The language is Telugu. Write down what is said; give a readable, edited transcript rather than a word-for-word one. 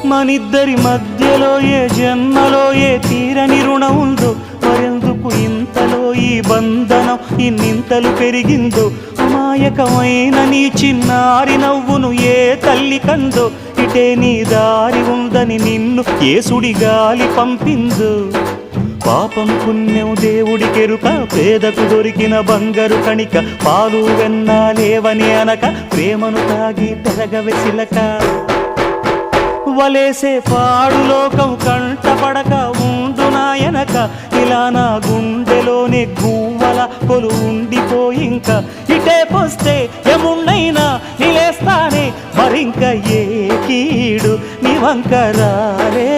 మనిద్దరి మధ్యలో ఏ జన్మలో ఏ తీరని రుణం ఉందో, మరెందుకు ఇంతలో ఈ బంధనం ఇన్నింతలు పెరిగిందో. అమాయకమైన నీ చిన్నారి నవ్వును ఏ తల్లి కందో, ఇటే నీ దారి ఉందని నిన్ను ఏ సుడిగాలి పంపిందో. పాపం పుణ్యం దేవుడికెరుక, పేదకు దొరికిన బంగారు కణిక, పాలు వెన్నా లేవని అనక ప్రేమను తాగి పెరగవె చిలక. వలేసే పాడు లోకం కంటపడక ఉండు నాయనక, ఇలా నా గుండెలోనే గువ్వల కొలు ఉండిపోయింక. ఇటేకొస్తే ఎమున్నైనా నిలేస్తానే, మరింక ఏ కీడు నీ వంక రాలే.